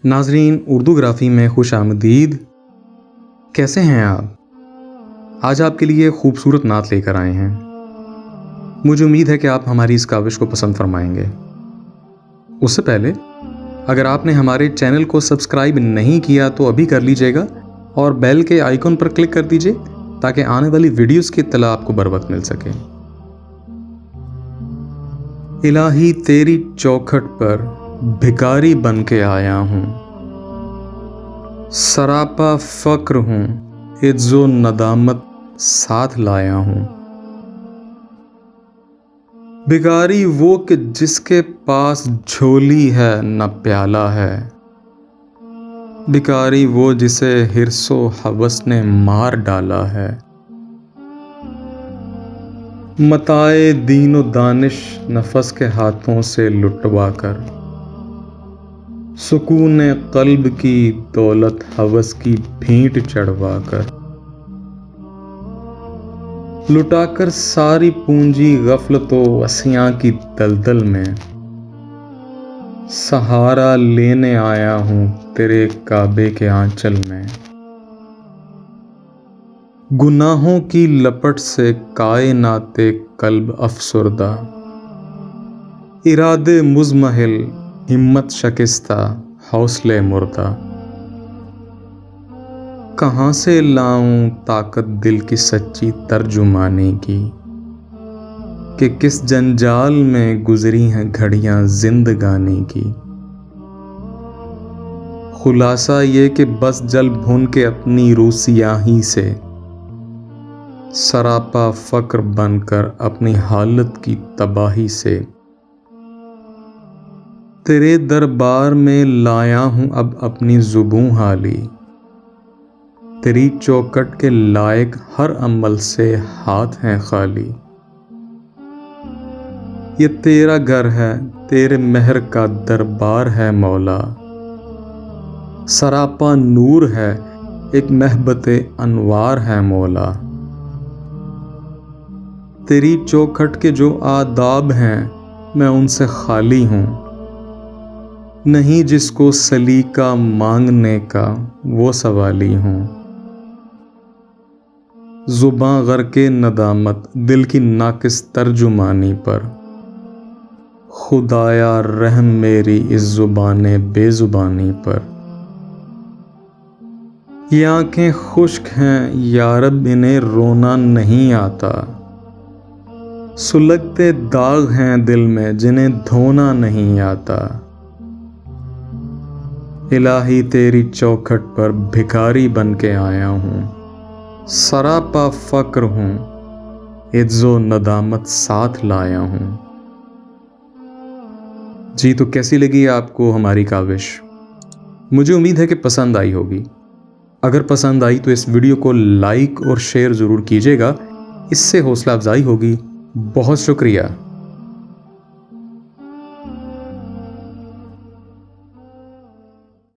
ناظرین، اردو گرافی میں خوش آمدید۔ کیسے ہیں آپ؟ آج آپ کے لیے خوبصورت نعت لے کر آئے ہیں۔ مجھے امید ہے کہ آپ ہماری اس کاوش کو پسند فرمائیں گے۔ اس سے پہلے اگر آپ نے ہمارے چینل کو سبسکرائب نہیں کیا تو ابھی کر لیجئے گا اور بیل کے آئیکن پر کلک کر دیجئے تاکہ آنے والی ویڈیوز کی اطلاع آپ کو بروقت مل سکے۔ الہی تیری چوکھٹ پر بھکاری بن کے آیا ہوں، سراپا فقر ہوں، عجز و ندامت ساتھ لایا ہوں۔ بھکاری وہ کہ جس کے پاس جھولی ہے نہ پیالہ ہے، بھکاری وہ جسے حرص و ہوس نے مار ڈالا ہے۔ متاع دین و دانش نفس کے ہاتھوں سے لٹوا کر، سکون قلب کی دولت ہوس کی بھینٹ چڑھوا کر، لٹا کر ساری پونجی غفلت و عصیاں کی دلدل میں، سہارا لینے آیا ہوں تیرے کعبے کے آنچل میں۔ گناہوں کی لپٹ سے کائنات قلب افسردہ، ارادے مضمحل، ہمت شکستہ، حوصلے مردہ۔ کہاں سے لاؤں طاقت دل کی سچی ترجمانی کی، کہ کس جنجال میں گزری ہیں گھڑیاں زندگانی کی۔ خلاصہ یہ کہ بس جل بھن کے اپنی روح سیاہی سے، سراپا فقر بن کر اپنی حالت کی تباہی سے، تیرے دربار میں لایا ہوں اب اپنی زبوں حالی، تیری چوکھٹ کے لائق ہر عمل سے ہاتھ ہیں خالی۔ یہ تیرا گھر ہے، تیرے مہر کا دربار ہے مولا، سراپا نور ہے، ایک محبت انوار ہے مولا۔ تیری چوکھٹ کے جو آداب ہیں میں ان سے خالی ہوں، نہیں جس کو سلیقہ مانگنے کا وہ سوالی ہوں۔ زباں غرق ندامت دل کی ناقص ترجمانی پر، خدایا رحم میری اس زبان بے زبانی پر۔ یہ آنکھیں خشک ہیں یارب انہیں رونا نہیں آتا، سلگتے داغ ہیں دل میں جنہیں دھونا نہیں آتا۔ الہی تیری چوکھٹ پر بھکاری بن کے آیا ہوں، سراپا فقر ہوں، عجز و ندامت ساتھ لایا ہوں۔ جی تو کیسی لگی آپ کو ہماری کاوش؟ مجھے امید ہے کہ پسند آئی ہوگی۔ اگر پسند آئی تو اس ویڈیو کو لائک اور شیئر ضرور کیجیے گا، اس سے حوصلہ افزائی ہوگی۔ بہت شکریہ۔